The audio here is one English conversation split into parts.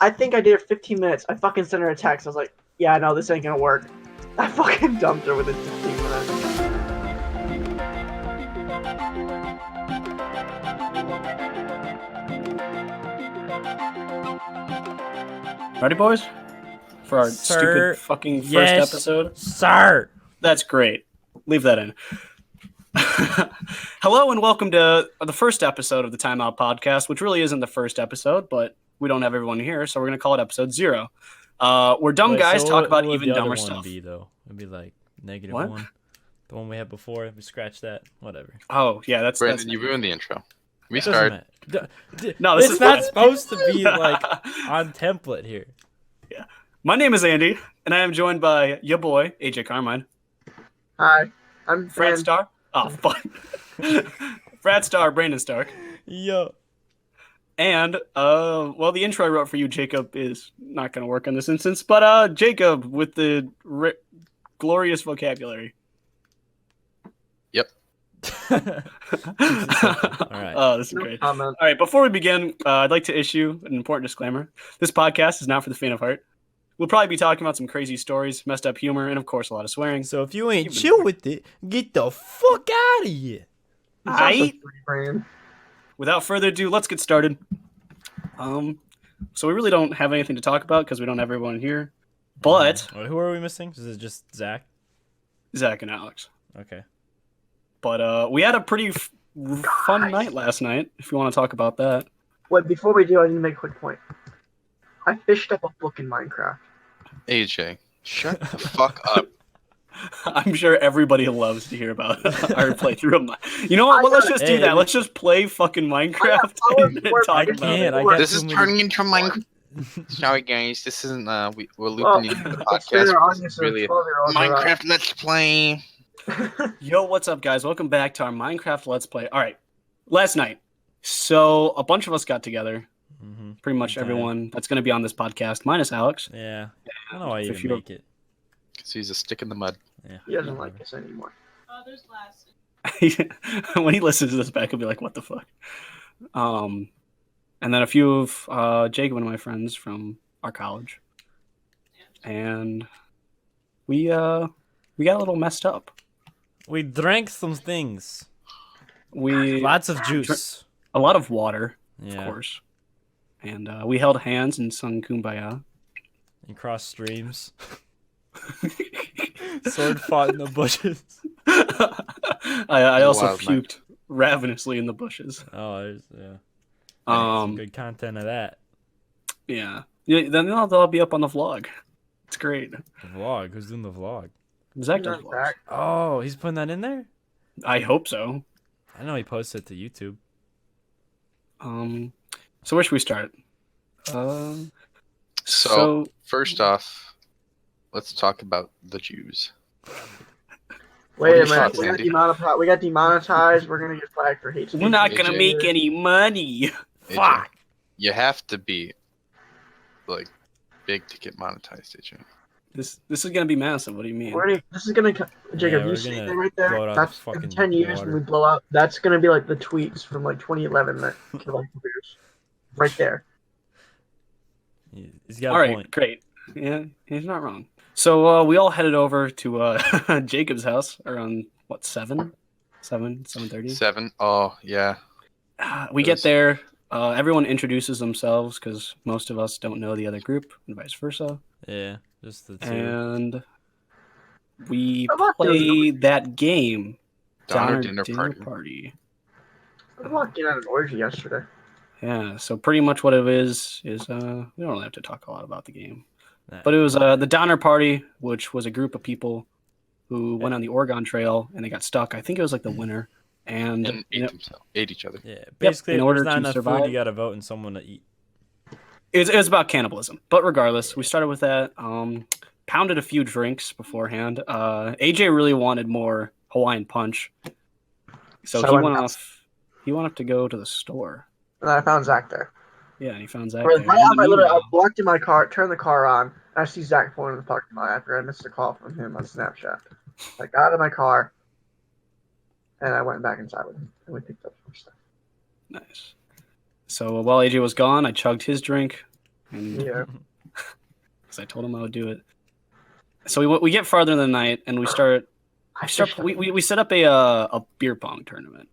I think I did it 15 minutes. I fucking sent her a text. I was like, yeah, no, this ain't gonna work. I fucking dumped her within 15 minutes. Ready, boys? For our Sir, stupid fucking first yes, episode? Sir! That's great. Leave that in. Hello and welcome to the first episode of the Timeout podcast, which really isn't the first episode, but we don't have everyone here, so we're going to call it episode 0. We're dumb guys talk about even dumber stuff. Be, though? It'd be like negative What? 1. The one we had before, we scratched that. Whatever. Oh, yeah, that's... Brandon, that's you ruined the intro. We Doesn't start. matter. No, this it's is not fine. supposed to be like on template here. Yeah. My name is Andy, and I am joined by your boy, AJ Carmine. Hi, I'm Frat Fran. Star. Oh, fuck. Frat Star, Brandon Stark. Yo. And, well, the intro I wrote for you, Jacob, is not going to work in this instance, but Jacob with the glorious vocabulary. Yep. All right. Oh, this is No great. comment. All right, before we begin, I'd like to issue an important disclaimer. This podcast is not for the faint of heart. We'll probably be talking about some crazy stories, messed up humor, and, of course, a lot of swearing. So if you ain't chill with it, get the fuck out of here. It's also Aight. free brain. Without further ado, let's get started. So we really don't have anything to talk about because we don't have everyone here. But Who are we missing? Is it just Zach? Zach and Alex. Okay. But we had a pretty fun night last night, if you want to talk about that. Wait, before we do, I need to make a quick point. I fished up a book in Minecraft. AJ, shut the fuck up. I'm sure everybody loves to hear about our playthrough of Minecraft. You know what? Well, let's just do Hey, that. Let's just play fucking Minecraft and talk about can't. it. I got This too is many- turning into Minecraft. Sorry, guys. This isn't. We're Well, looping into the it's been podcast. our This audience is of really 12-year-olds are Minecraft Let's Play. Yo, what's up, guys? Welcome back to our Minecraft Let's Play. All right, last night. So a bunch of us got together. Mm-hmm. Pretty much Okay. everyone that's going to be on this podcast, minus Alex. Yeah. I don't know why you If even you- make it. Because he's a stick in the mud. Yeah. He doesn't like us anymore. Oh, there's last. When he listens to this back, he'll be like, "What the fuck?" And then a few of Jake, one of my friends from our college, and we got a little messed up. We drank some things. We Lots of juice. a lot of water, Yeah. of course, and we held hands and sung "Kumbaya." And cross streams. Sword fought in the bushes. I also Wild night. puked ravenously in the bushes. Oh, there's some Um, good content of that. yeah. Then they'll be up on the vlog. It's great. The vlog. Who's doing the vlog? Zach does Not vlogs. Zach. Oh, he's putting that in there? I hope so. I know he posted it to YouTube. So where should we start? So, first off, let's talk about the Jews. Wait are a your minute. thoughts, We got, Andy? we got demonetized. We're gonna get flagged for hate speech. we're not gonna AJ. make any money. AJ, Fuck. You have to be, like, big to get monetized, AJ. This is gonna be massive. What do you mean? This is gonna Jacob. we're You see gonna that right blow it there? out That's the in fucking 10 years water. when we blow up. That's gonna be like the tweets from like 2011 that kill years. Right there. He's got All a right, point. great. Yeah, he's not wrong. So we all headed over to Jacob's house around what 7:30. 7? Oh, yeah. We It get was- there. Everyone introduces themselves because most of us don't know the other group, and vice versa. Yeah, just the two. And we I'm not doing play that game, Donner Donner dinner party. I walked in on an orgy yesterday. Yeah, so pretty much what it is we don't really have to talk a lot about the game. Nah. But it was the Donner Party, which was a group of people who went on the Oregon Trail and they got stuck. I think it was like the winter. And, And ate each other. Yeah, basically, in if order there's not to enough survive. food, you gotta vote and someone to eat. it was about cannibalism. But regardless, we started with that. Pounded a few drinks beforehand. AJ really wanted more Hawaiian punch. So So he I went went off. He went off to go to the store. And I found Zach there. Yeah, and he found Zach. Right, there. right out, I Meanwhile- walked in my car, turned the car on, and I see Zach pulling in the parking lot after I missed a call from him on Snapchat. I got out of my car, and I went back inside with him, and we picked up some stuff. Nice. So while AJ was gone, I chugged his drink, and Yeah. because I told him I would do it. So we get farther in the night, and we set up a beer pong tournament,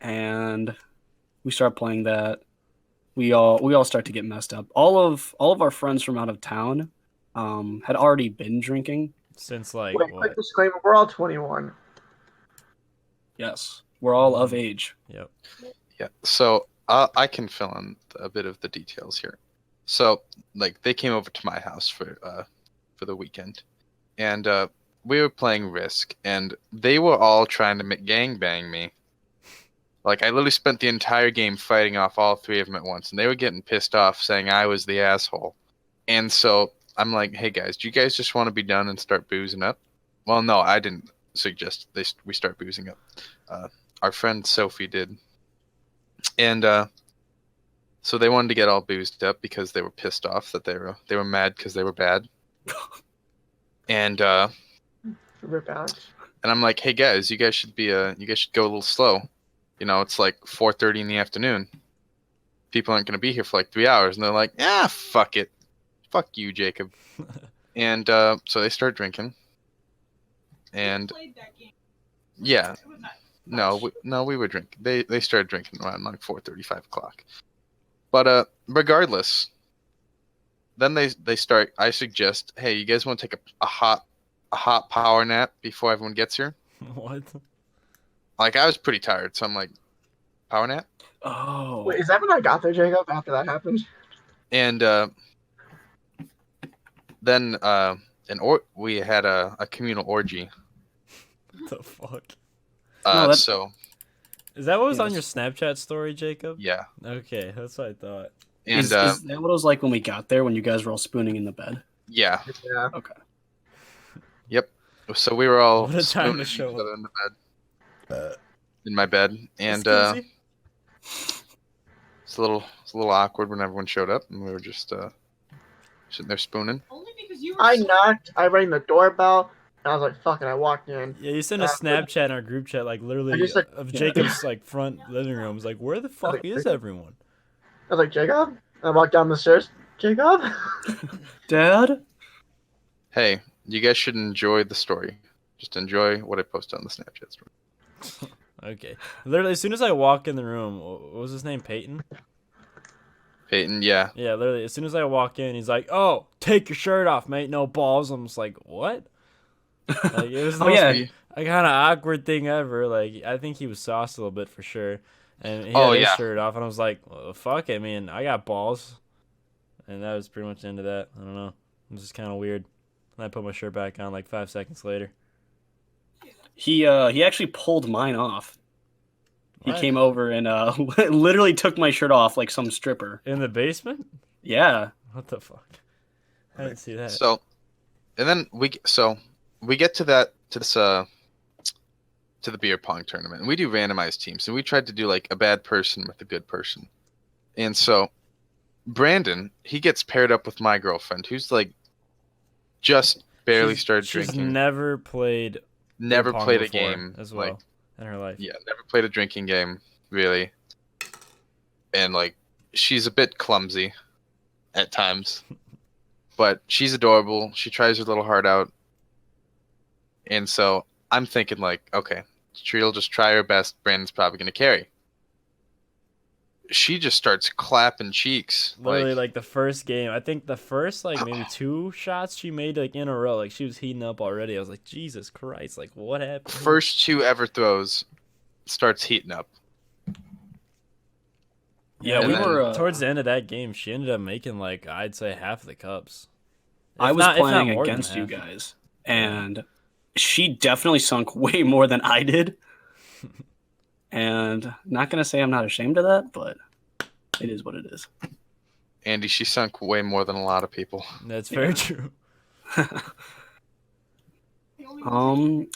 and we start playing that. We all start to get messed up. All of our friends from out of town had already been drinking. Since like Wait, quick what? disclaimer: we're all 21. Yes, we're all of age. Yep. Yeah. So I can fill in a bit of the details here. So like they came over to my house for the weekend, and we were playing Risk, and they were all trying to gangbang me. Like I literally spent the entire game fighting off all three of them at once, and they were getting pissed off, saying I was the asshole. And so I'm like, hey guys, do you guys just want to be done and start boozing up? Well, no, I didn't suggest we start boozing up. Our friend Sophie did, and so they wanted to get all boozed up because they were pissed off that they were mad because they were bad. And Rip Alex. and I'm like, hey guys, you guys should go a little slow. You know, it's like 4:30 in the afternoon. People aren't going to be here for like 3 hours. And they're like, fuck it. Fuck you, Jacob. And so they start drinking. And played that game. yeah, It was not no, we were drinking. They started drinking around like 4:30, 5 o'clock. But regardless, then they start. I suggest, hey, you guys want to take a hot power nap before everyone gets here? What? Like I was pretty tired, so I'm like, power nap. Oh, Wait, is that when I got there, Jacob? After that happened? And then we had a communal orgy. What the fuck? No, So Is that what was on your Yes. Snapchat story, Jacob? yeah, Okay, that's what I thought. and is that what it was like when we got there? When you guys were all spooning in the bed? yeah, Yeah. Okay. yep. So we were all What a time spooning to each show other in the bed. In my bed, and Excuse me? it's a little awkward when everyone showed up, and we were just sitting there spooning. only because you were. I knocked, I rang the doorbell, and I was like, fuck it, I walked in. Yeah, you sent a Snapchat in our group chat, like I literally just, like, of yeah. Jacob's like front living room. I was like, where the fuck Like, is everyone? I was like, Jacob? And I walked down the stairs. Jacob? Dad? Hey, you guys should enjoy the story. Just enjoy what I posted on the Snapchat story. Okay. Literally, as soon as I walk in the room, what was his name? Peyton? Peyton, yeah. Yeah, literally, as soon as I walk in, he's like, oh, take your shirt off, mate. No balls. I'm just like, what? Like, it was the Oh, most yeah. kind of awkward thing ever. Like, I think he was sauced a little bit for sure. And he Oh, had his yeah. shirt off, and I was like, well, fuck, I mean, I got balls. And that was pretty much the end of that. I don't know. It was just kind of weird. And I put my shirt back on like 5 seconds later. He actually pulled mine off. He What? came over and literally took my shirt off like some stripper. In the basement? Yeah. What the fuck? I didn't see that. So, and then we get to the beer pong tournament, and we do randomized teams, and we tried to do like a bad person with a good person, and so Brandon, he gets paired up with my girlfriend, who's like just barely started She's drinking, never played never pong played a before game as well like, in her life. yeah, never played a drinking game really, and like she's a bit clumsy at times, but she's adorable. She tries her little heart out, and so I'm thinking like, okay, she'll just try her best. Brandon's probably gonna carry. She just starts clapping cheeks. Literally, like the first game, I think the first like maybe 2 shots she made like in a row, like she was heating up already. I was like, Jesus Christ, like what happened? first 2 ever throws starts heating up. Yeah, And we then- were. Towards the end of that game, she ended up making like I'd say half the cups. I If was not- if not playing more than against you half. guys, and she definitely sunk way more than I did. And not gonna say I'm not ashamed of that, but it is what it is. Andy, she sunk way more than a lot of people. That's very true.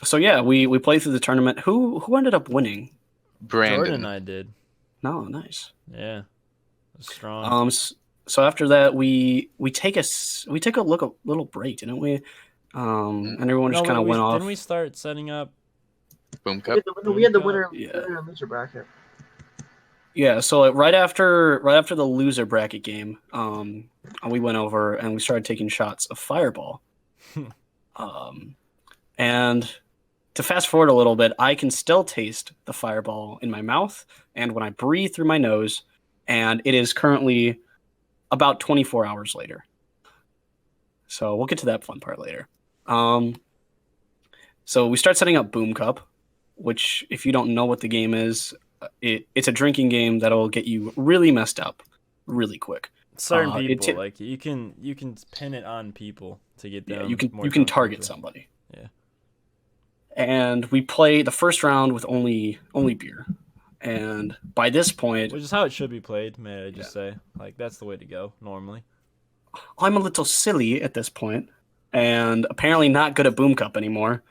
So yeah, we played through the tournament. Who ended up winning? Brandon. Jordan and I did. No, nice. Yeah, it was strong. So after that, we take a little break, didn't we? And everyone just No, kind of went off. Didn't we start setting up? Boom We Cup. had the winner, Yeah. winner and loser bracket. Yeah, so like, right after the loser bracket game, we went over and we started taking shots of Fireball. And to fast forward a little bit, I can still taste the Fireball in my mouth and when I breathe through my nose, and it is currently about 24 hours later. So we'll get to that fun part later. So we start setting up Boom Cup, which, if you don't know what the game is, it's a drinking game that'll get you really messed up really quick. Certain it people, ti- like you can pin it on people to get them. Yeah, you can more you can drunk target quickly. somebody. Yeah. And we play the first round with only beer. And by this point, Which is how it should be played, may I just say. Like, that's the way to go, normally. I'm a little silly at this point, and apparently not good at Boom Cup anymore.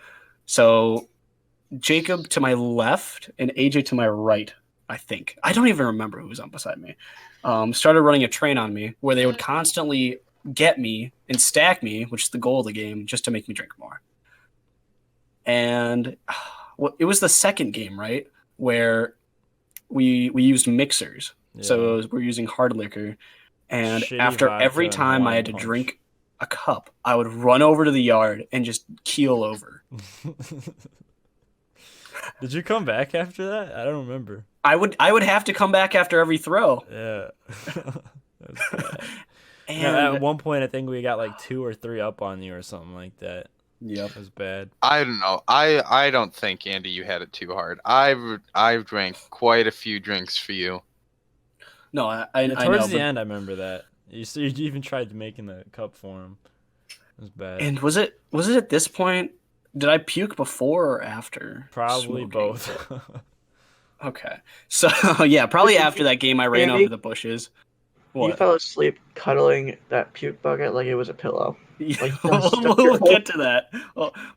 So Jacob to my left and AJ to my right, I think. I don't even remember who was on beside me. Started running a train on me where they would constantly get me and stack me, which is the goal of the game, just to make me drink more. And it was the second game, right, where we used mixers. Yeah. So we're using hard liquor. And Shitty after vodka every and time I had to Hawaiian punch. drink a cup, I would run over to the yard and just keel over. Did you come back after that? I don't remember. I would have to come back after every throw. Yeah. That was bad. And No, at one point, I think we got like 2 or 3 up on you or something like that. yep. It was bad. I don't know. I don't think, Andy, you had it too hard. I've drank quite a few drinks for you. No, I know. Towards the but- end, I remember that. You even tried making the cup for him. It was bad. And was it at this point? Did I puke before or after? Probably smoking? both. Okay. So yeah, probably after that game I ran Andy? over the bushes. You What? fell asleep cuddling that puke bucket like it was a pillow. Like, We'll get to that.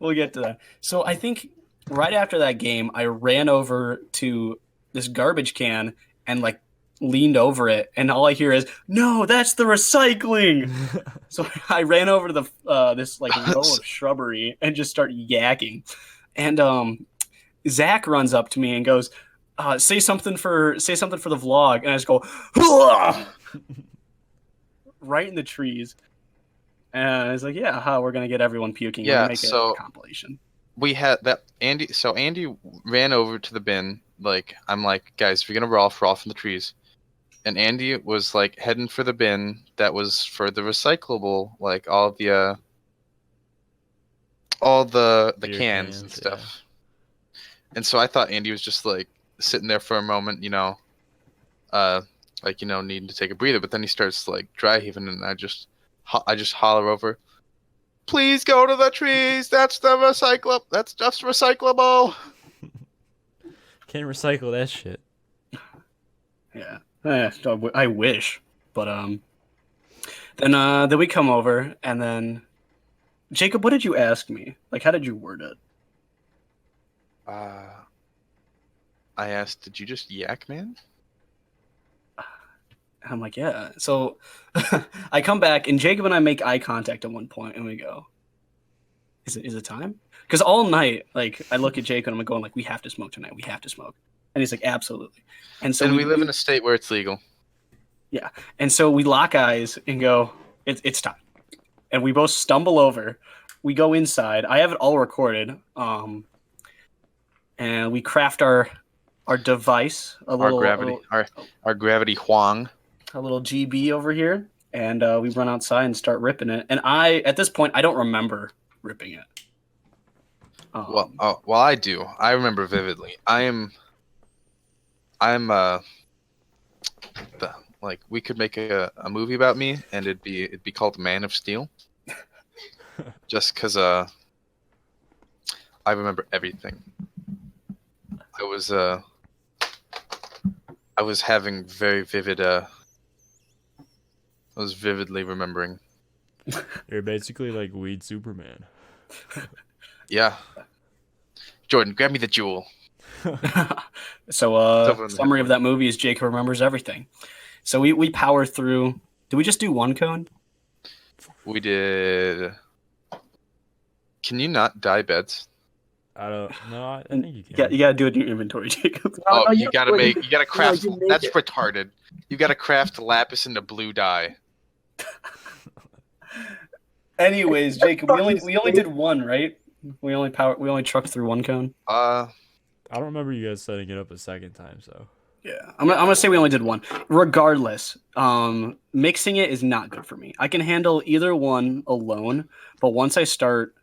We'll get to that. So I think right after that game, I ran over to this garbage can and like leaned over it, and all I hear is, "No, that's the recycling." So I ran over to the this like row of shrubbery and just start yakking, and Zach runs up to me and goes, say something for the vlog," and I just go, "Hurrah!" right in the trees. And I was like, "Yeah, we're gonna get everyone puking. Yeah, We'll make so- a compilation." We had that Andy. So Andy ran over to the bin. Like, I'm like, guys, if you're gonna roll off in the trees. And Andy was like heading for the bin that was for the recyclable, like all the Beer cans and stuff. And so I thought Andy was just like sitting there for a moment, needing to take a breather. But then he starts like dry heaving, and I just holler over, "Please go to the trees. That's the recycle. That's just recyclable." Can't recycle that shit. Yeah, I wish, but then we come over, and then Jacob, what did you ask me? Like, how did you word it? I asked, "Did you just yak, man?" And I'm like, yeah. So I come back, and Jacob and I make eye contact at one point, and we go, "Is it time?" Because all night, like, I look at Jacob, and I'm going like, "We have to smoke tonight. We have to smoke." And he's like, "Absolutely." And so And we live in a state where it's legal. And so we lock eyes and go, it's time. And we both stumble over. We go inside. I have it all recorded. And we craft our device, Our gravity Huang. a little GB over here. And we run outside and start ripping it. And at this point, I don't remember ripping it. Well, I do. I remember vividly. We could make a movie about me, and it'd be called Man of Steel. Just because I remember everything. I was having very vivid. I was vividly remembering. You're basically like Weed Superman. Yeah. Jordan, grab me the jewel. So over in the summary of that movie is Jacob remembers everything. So we power through. Did we just do one cone? We did. Can you not dye beds? I don't know. I And think you can. you gotta do it in your inventory, Jacob. No, Oh, no, you gotta craft. you make That's it. retarded. You gotta craft lapis into blue dye. Anyways, Jacob, Fucking we only did one, right? We only trucked through one cone. I don't remember you guys setting it up a second time, so. Yeah, I'm gonna say we only did one. Regardless, mixing it is not good for me. I can handle either one alone, but once I start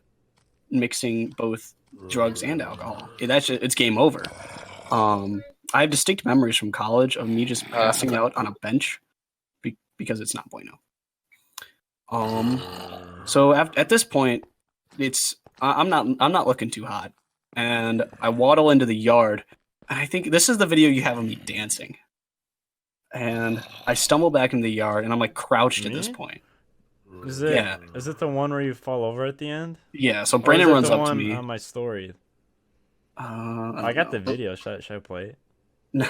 mixing both drugs and alcohol, it's game over. I have distinct memories from college of me just passing out on a bench because it's not bueno. So at this point, I'm not looking too hot, and I waddle into the yard. And I think this is the video you have of me dancing. And I stumble back into the yard, and I'm like crouched at this Me? point. Is it? Yeah. Is it the one where you fall over at the end? Yeah, so Or is Brandon it runs the up to one me. on my story? I I got the don't video. Should I play it? know.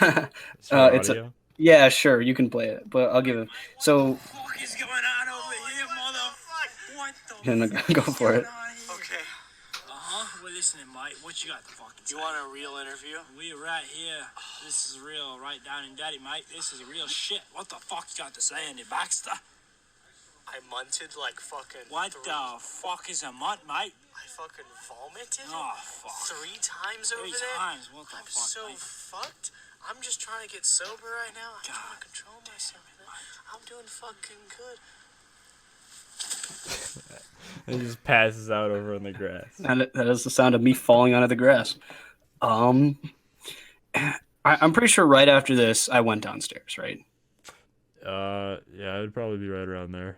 It's for It's audio. yeah, sure, you can play it, but I'll give it. So What is going on over here, motherfucker? What the and fuck go is for it. going on here? Okay. We're listening, Mike. What you got to fucking say? You want a real interview? We right here. This is real, right down and dirty, mate. This is real shit. What the fuck you got to say, Andy Baxter? I munted like fucking What the fuck is a mutt, mate? I fucking vomited Oh, fuck. 3 times over 3 there. times. What the I'm fuck, so mate? fucked. I'm just trying to get sober right now. I'm trying God to control myself. I'm doing fucking good. He just passes out over in the grass. And that is the sound of me falling onto the grass. I'm pretty sure right after this, I went downstairs, right? Yeah, it'd probably be right around there.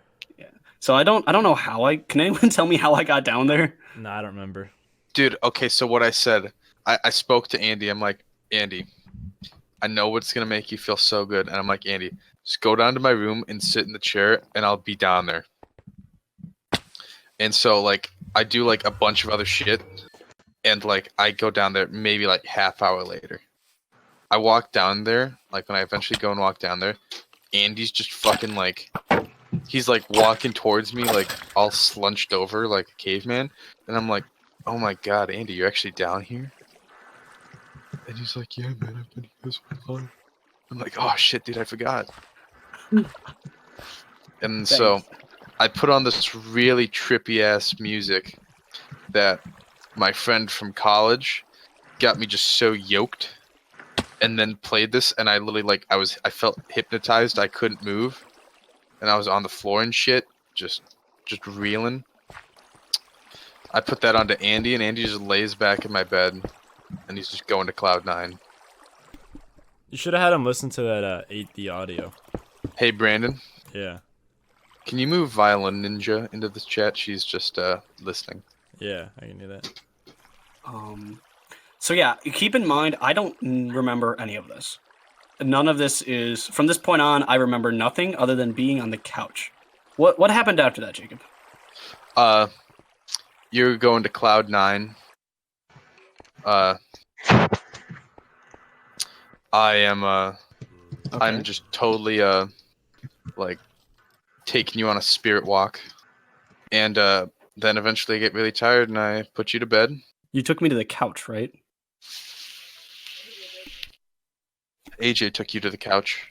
So I don't know how can anyone tell me how I got down there? No, I don't remember. Dude, okay, so what I said, I spoke to Andy. I'm like, Andy, I know what's going to make you feel so good. And I'm like, Andy, just go down to my room and sit in the chair, and I'll be down there. And so, like, I do, like, a bunch of other shit, and, like, I go down there maybe, like, half hour later. I walk down there, like, when I eventually go and walk down there, Andy's just fucking, like, he's, like, walking towards me, like, all slunched over like a caveman. And I'm like, oh my god, Andy, you're actually down here? And he's like, yeah, man, I've been here this whole time. I'm like, oh shit, dude, I forgot. And so I put on this really trippy ass music that my friend from college got me just so yoked, and then played this, and I literally, like, I felt hypnotized. I couldn't move, and I was on the floor and shit, just reeling. I put that onto Andy, and Andy just lays back in my bed, and he's just going to cloud 9. You should have had him listen to that 8D audio. Hey, Brandon, Yeah. can you move Violin Ninja into this chat? She's just listening. Yeah, I can do that. So yeah, keep in mind, I don't remember any of this. None of this is from this point on. I remember nothing other than being on the couch. What happened after that, Jacob? You're going to cloud 9. I am I'm just totally like taking you on a spirit walk, and then eventually I get really tired and I put you to bed. You took me to the couch, right? AJ took you to the couch.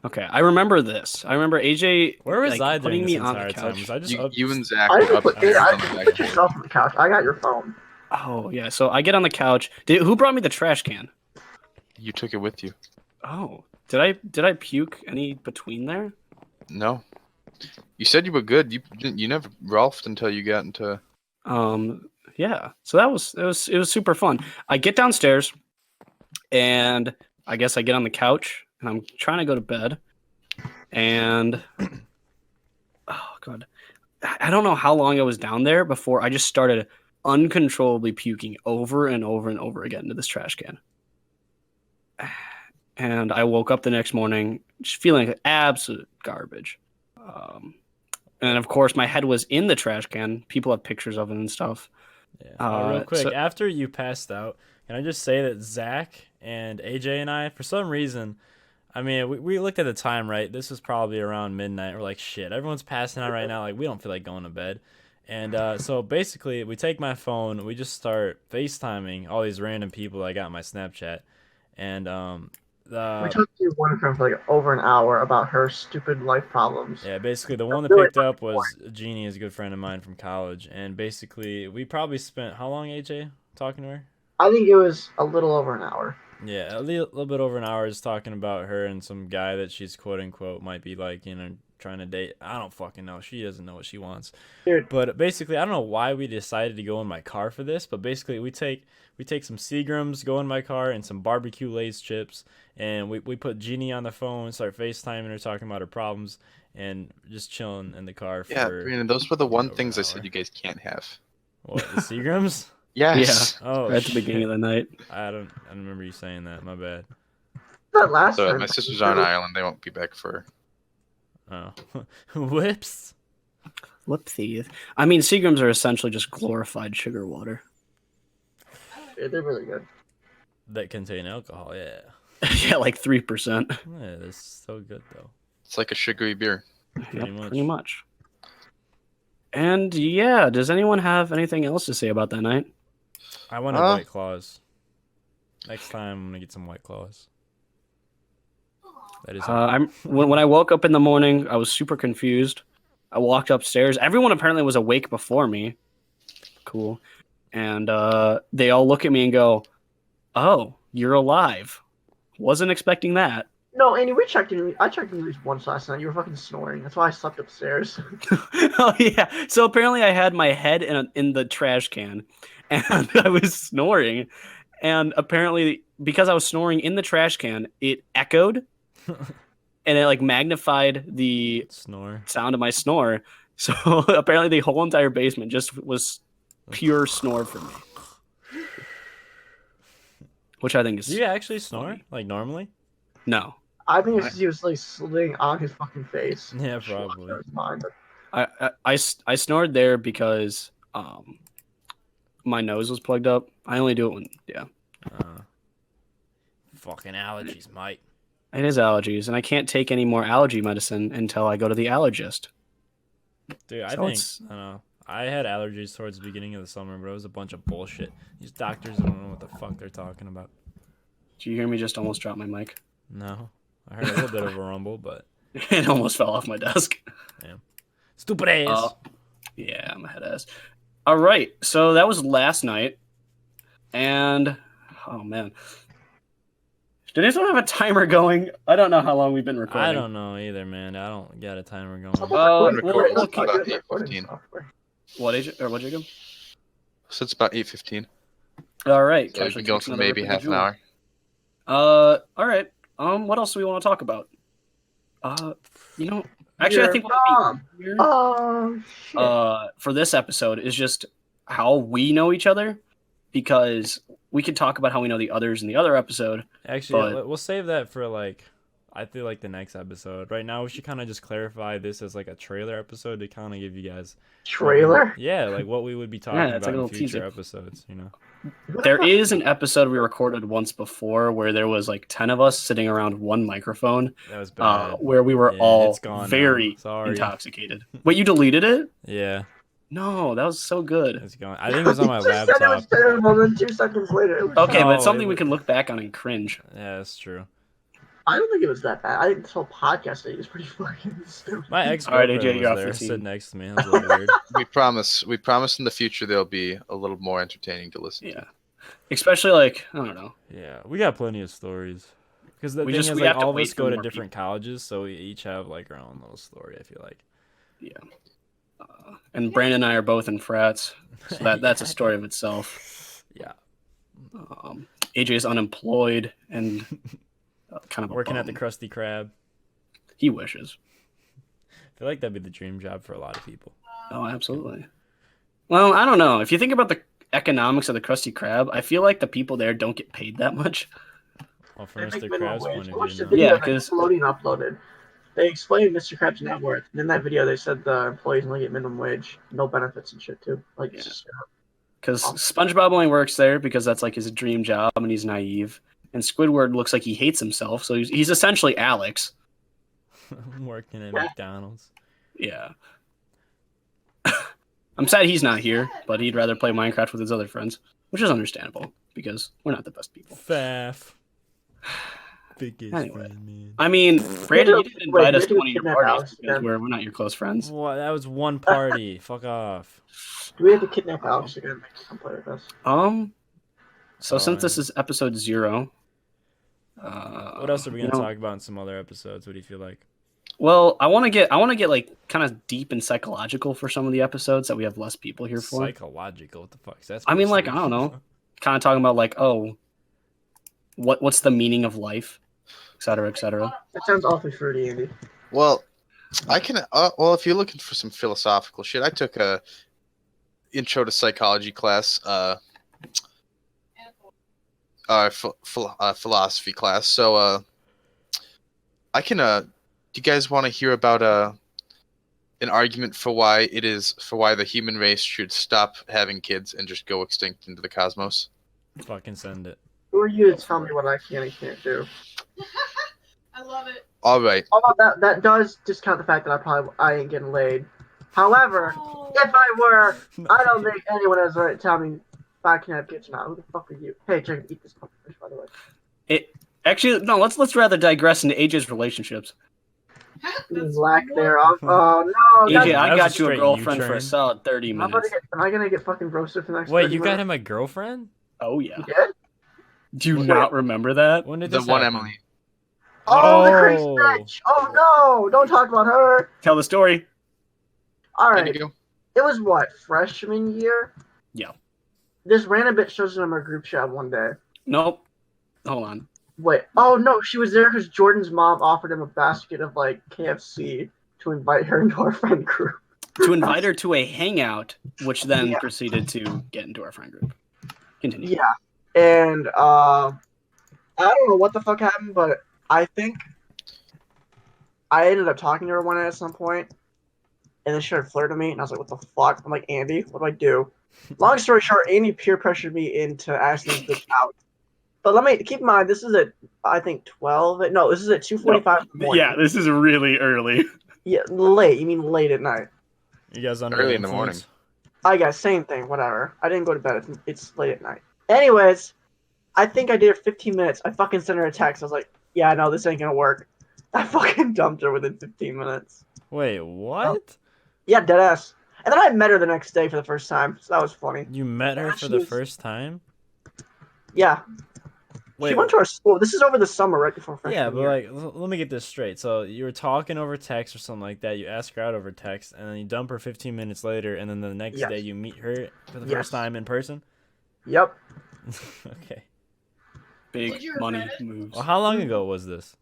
Okay, I remember this. I remember AJ. Where was I putting during me this on the entire time? couch. Was I just You, up? you and Zach I were didn't up put, on the I back didn't put end. yourself on the couch. I got your phone. Oh yeah, so I get on the couch. Who brought me the trash can? You took it with you. Oh, did I puke any between there? No. You said you were good. You never Rolfed until you got into. Yeah. So it was super fun. I get downstairs, and I guess I get on the couch, and I'm trying to go to bed, and oh god, I don't know how long I was down there before I just started uncontrollably puking over and over and over again into this trash can. And I woke up the next morning just feeling like absolute garbage. And of course, my head was in the trash can. People have pictures of it and stuff. Yeah. Real quick, so- after you passed out, can I just say that Zach and AJ and I, for some reason, I mean, we looked at the time, right? This was probably around midnight. We're like, shit, everyone's passing out right now. Like, we don't feel like going to bed. And so basically, we take my phone, we just start FaceTiming all these random people I got on my Snapchat, and We the talked to one of them for like over an hour about her stupid life problems. yeah, basically the one that really picked up was Jeannie, is a good friend of mine from college, and basically we probably spent how long, AJ, talking to her? I think it was a little over an hour. Yeah, a little bit over an hour just talking about her and some guy that she's quote unquote might be like, trying to date. I don't fucking know. She doesn't know what she wants. Dude. But basically, I don't know why we decided to go in my car for this, but basically we take some Seagrams, go in my car, and some barbecue Lay's chips, and we put Jeannie on the phone, start FaceTiming her, talking about her problems, and just chilling in the car Yeah, for Brandon, those were the one over things an I said hour. you guys can't have. What, the Seagrams? Yes. Oh, Right at the beginning of the night. I don't remember you saying that. My bad. That last So time. my sisters are on Ireland. They won't be back for. Oh, whoops. Whoopsies. I mean, Seagrams are essentially just glorified sugar water. Yeah, they're really good. That contain alcohol, yeah. Yeah, like 3%. Yeah, that's so good though. It's like a sugary beer. Pretty much. much. And yeah, does anyone have anything else to say about that night? I wanted White Claws. Next time I'm gonna get some White Claws. That is when I woke up in the morning, I was super confused. I walked upstairs. Everyone apparently was awake before me. Cool. And they all look at me and go, "Oh, you're alive. Wasn't expecting that." No, Andy, I checked in at least once last night. You were fucking snoring. That's why I slept upstairs. Oh yeah. So apparently I had my head in the trash can, and I was snoring. And apparently, because I was snoring in the trash can, it echoed, and it like magnified the snore. sound of my snore. So apparently, the whole entire basement just was pure snore for me, which I think is. Do you actually snore funny. like normally? No. I think it's 'cause he was like sitting on his fucking face. Yeah, probably. That was mine, but I snored there because my nose was plugged up. I only do it when Fucking allergies, mate. it is allergies, and I can't take any more allergy medicine until I go to the allergist. Dude, I So think it's- I don't know. I had allergies towards the beginning of the summer, but it was a bunch of bullshit. These doctors don't know what the fuck they're talking about. Did you hear me just almost drop my mic? No. I heard a little bit of a rumble, but It almost fell off my desk. stupid ass. Yeah, I'm a head ass. All right, so that was last night, and oh man, did anyone have a timer going? I don't know how long we've been recording. I don't know either, man. I don't got a timer going. We'll keep- about 8:15. What age or what, Jacob? So it's about 8:15. All right, So we've been going for maybe half an hour. All right. What else do we want to talk about? Actually, I think what would be easier, for this episode is just how we know each other, because we could talk about how we know the others in the other episode. Actually, but- we'll save that for I feel like the next episode. Right now, we should kind of just clarify this as like a trailer episode to kind of give you guys trailer. Yeah, like what we would be talking Yeah, it's about like a in little future teaser. episodes. There is an episode we recorded once before where there was like 10 of us sitting around one microphone, That was bad. where we were Yeah, all it's gone now. very Sorry. intoxicated. Wait, you deleted it? Yeah, No, that was so good. it's gone. I think it was on my You just said it was laptop. terrible, then 2 seconds later, it was Okay, No, but it's something it we was- can look back on and cringe. Yeah, that's true. I don't think it was that bad. I think this whole podcast thing is pretty fucking stupid. My ex All right, girlfriend AJ, you're was off there, the team. sitting next to me. That was a little weird. We promise in the future they'll be a little more entertaining to listen to. Yeah. Especially like, I don't know. Yeah, we got plenty of stories. Because the We thing just- is, we like, have to all of wait us for go to more different colleges, so we each have like our own little story. I feel like. And Brandon and I are both in frats, so that's a story of itself. Yeah, AJ's unemployed and kind of a working at the bum. Krusty Krab. He wishes. I feel like that'd be the dream job for a lot of people. Oh, absolutely. Well, I don't know. If you think about the economics of the Krusty Krab, I feel like the people there don't get paid that much. Well, from They Mr. make minimum Krabs' wage. point I of watched view, the no. video Yeah, that 'cause- Nickelodeon uploaded. They explained Mr. Krabs' net worth. And in that video, they said the employees only get minimum wage, no benefits and shit too. Like, Yeah. it's just, Because SpongeBob only works there because that's like his dream job and he's naive. And Squidward looks like he hates himself, so he's essentially Alex. Working at McDonald's. Yeah. I'm sad he's not here, but he'd rather play Minecraft with his other friends, which is understandable because we're not the best people. Faf. Biggest Anyway. friend, man. I mean, Brandon, you didn't invite us to Wait, one of your kidnap parties Alex because again. we're not your close friends. What? That was one party. Fuck off. Do we have to kidnap Alex again? Make him come play with us. So since this yeah. is episode 0, What else are we gonna talk about in some other episodes? What do you feel like? Well, I want to get like kind of deep and psychological for some of the episodes that we have less people here for. Psychological? What the fuck is that? I mean, like, supposed I to be? don't know, kind of talking about like, oh, what's the meaning of life, et cetera, et cetera. That sounds awfully fruity, Andy. Well, I can. Well, if you're looking for some philosophical shit, I took a intro to psychology class. Philosophy class. So, I can. Do you guys want to hear about an argument for why the human race should stop having kids and just go extinct into the cosmos? Fucking send it. Who are you to tell me what I can and can't do? I love it. All right. Although that does discount the fact that I ain't getting laid. However, if I were, I don't think anyone has the right to tell me if I can have kids or not. Who the fuck are you? Hey, Jake, eat this fucking fish, by the way. Actually, no. Let's rather digress into AJ's relationships. Lack thereof. Oh no, AJ, that I was a got you a straight girlfriend for U-turn. a solid 30 am minutes. I gonna get fucking roasted for the next? Wait, 30 you got minutes? him a girlfriend? Oh yeah. You did? Do you not remember that? When did The this one happen? Emily. Oh, the crazy Oh. bitch! Oh no! Don't talk about her. Tell the story. All There right, you go. it was what, freshman year? Yeah. This random bitch shows up in our group chat one day. Nope. Hold on. Wait, oh no, she was there because Jordan's mom offered him a basket of like KFC to invite her into our friend group. To invite her to a hangout, which then Yeah. proceeded to get into our friend group. Continue. Yeah, and I don't know what the fuck happened, but I think I ended up talking to her one night at some point, and then she started flirting me, and I was like, "What the fuck?" I'm like, "Andy, what do I do?" Long story short, Andy peer pressured me into asking this bitch out. But let me keep in mind, this is at I think 12. No, this is at 2:45 in the morning. Yeah, this is really early. Yeah, late. You mean late at night? You guys under Early the in the morning. influence? I guess same thing. Whatever. I didn't go to bed. It's late at night. Anyways, I think I did it 15 minutes. I fucking sent her a text. I was like, "Yeah, no, this ain't gonna work." I fucking dumped her within 15 minutes. Wait, what? Yeah, deadass. And then I met her the next day for the first time, so that was funny. You met her for She the was- first time? Yeah, Wait, she went to our school. This is over the summer, right before freshman yeah, but year. like, let me get this straight. So you were talking over text or something like that. You ask her out over text, and then you dump her 15 minutes later, and then the next Yes. day you meet her for the Yes. first time in person. Yep. Okay. Big Did you money regret it? moves. Well, how long ago was this?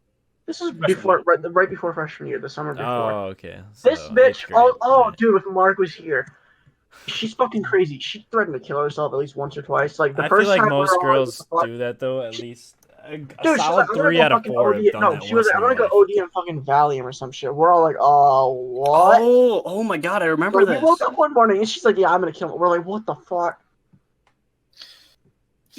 This is before, right before freshman year, the summer before. Oh, okay. This So, bitch, 8th grade. Alright. dude, if Mark was here, she's fucking crazy. She threatened to kill herself at least once or twice. Like the I first feel like time we most were on, girls what the fuck? do that though. At least a Dude, she's solid like, I'm gonna 3 go out of fucking 4 OD. have done No, that she was once like, in I'm gonna their go life. OD in fucking Valium or some shit. We're all like, oh, what? Oh my god, I remember Like, we this. woke up one morning and she's like, yeah, I'm gonna kill him. We're like, what the fuck?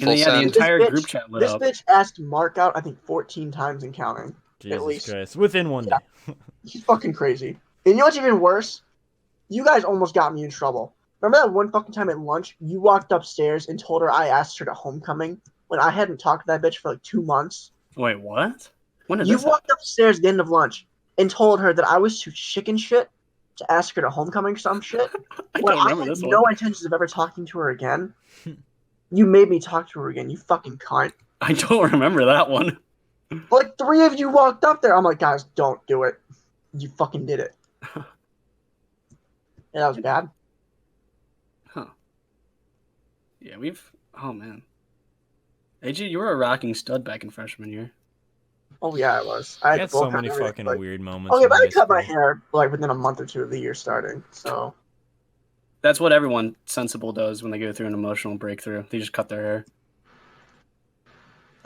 And then, yeah, the send. entire This bitch- group chat lit This up. bitch asked Mark out, I think, 14 times and counting. Jesus least. Christ! Within one Yeah. day. She's fucking crazy. And you know what's even worse? You guys almost got me in trouble. Remember that one fucking time at lunch, you walked upstairs and told her I asked her to homecoming when I hadn't talked to that bitch for like 2 months? Wait, what? When did You this walked upstairs at the end of lunch and told her that I was too chicken shit to ask her to homecoming or some shit. happen? I When don't I remember had this no one. intentions of ever talking to her again. You made me talk to her again, you fucking cunt. I don't remember that one. Like 3 of you walked up there. I'm like, guys, don't do it. You fucking did it. And that was bad. Yeah, oh man. AJ, you were a rocking stud back in freshman year. Oh yeah, I was. I had had the bowl so cut many and everything, fucking like- weird moments. Okay, in but I high cut my school. hair like within a month or 2 of the year starting. So That's what everyone sensible does when they go through an emotional breakthrough. They just cut their hair.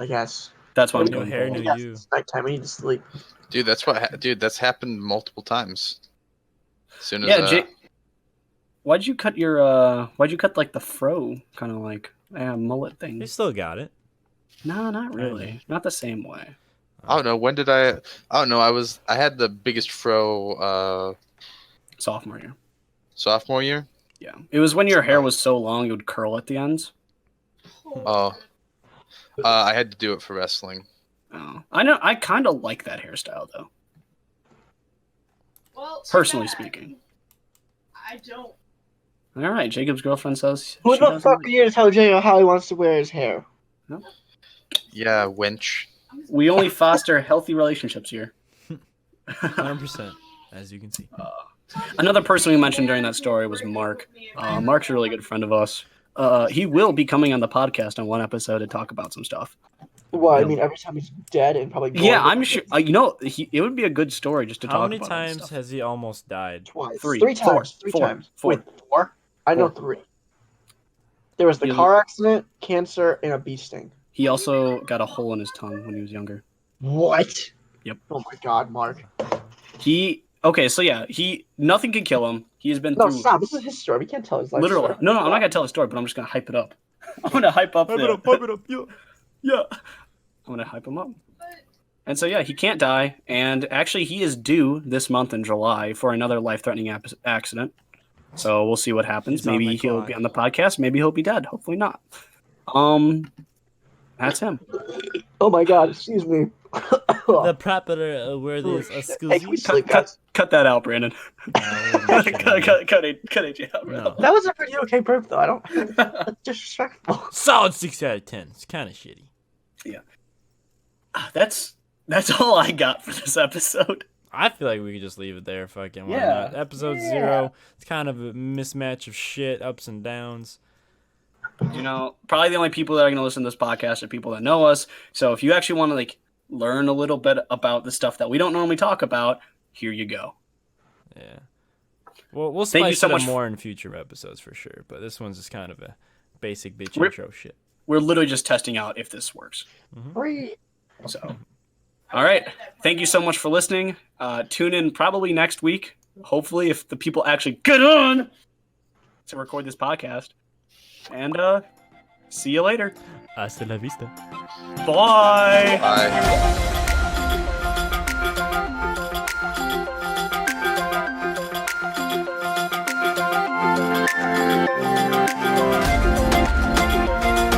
I guess. That's why I'm No doing hair, bald. no Yes, you. it's nighttime. We need to sleep. Dude, that's happened multiple times. As soon as Yeah, Jake. Why'd you cut like the fro kind of like mullet thing? They still got it. No, not really. Not the same way. I don't know, when did I don't know, I had the biggest fro Sophomore year. sophomore year. Yeah, it was when your hair was so long it would curl at the ends. Oh, I had to do it for wrestling. Oh, I know. I kind of like that hairstyle though. Well, too Personally bad. speaking. I don't. All right, Jacob's girlfriend says. Who she the doesn't fuck like- are you to tell Jacob how he wants to wear his hair? Yeah, wench. We only foster healthy relationships here. 100%, as you can see. Another person we mentioned during that story was Mark. Mark's a really good friend of us. He will be coming on the podcast on one episode to talk about some stuff. Well, I mean, every time he's dead and probably going Yeah, to I'm sure. It would be a good story just to How talk many about all this times stuff. has he almost died? twice. Three. Three Four. times. Three Four. times. Four. Wait, four? I know Four. three. There was the He was- car accident, cancer, and a bee sting. He also got a hole in his tongue when he was younger. What? Yep. Oh my god, Mark. Nothing can kill him. He has been No, through stop. This is his story. We can't tell his life literally. story. No, I'm not gonna tell the story, but I'm just gonna hype it up. I'm gonna hype up. Hype it up, Yeah. I'm gonna hype him up. And so yeah, he can't die, and actually he is due this month in July for another life-threatening accident. So we'll see what happens. He's on Maybe the he'll clock. be on the podcast. Maybe he'll be dead. Hopefully not. That's him. Oh my god, excuse me. The proper word is Hey, can we excuse. sleep, guys? Cut that out, Brandon. cut it out, bro. No. That was a pretty okay burp, though. I don't. That's disrespectful. Solid 6 out of 10. It's kind of shitty. That's all I got for this episode. I feel like we could just leave it there. Fucking why Yeah. not? Episode 0. It's kind of a mismatch of shit, ups and downs. You know, probably the only people that are going to listen to this podcast are people that know us. So if you actually want to learn a little bit about the stuff that we don't normally talk about, here you go. Yeah. Well, we'll Thank you spice so it up much more in future episodes for sure. But this one's just kind of a basic bitch We're- intro shit. We're literally just testing out if this works. Free. So, all right. Thank you so much for listening. Tune in probably next week, hopefully, if the people actually get on to record this podcast. And see you later. Hasta la vista. Bye. Bye.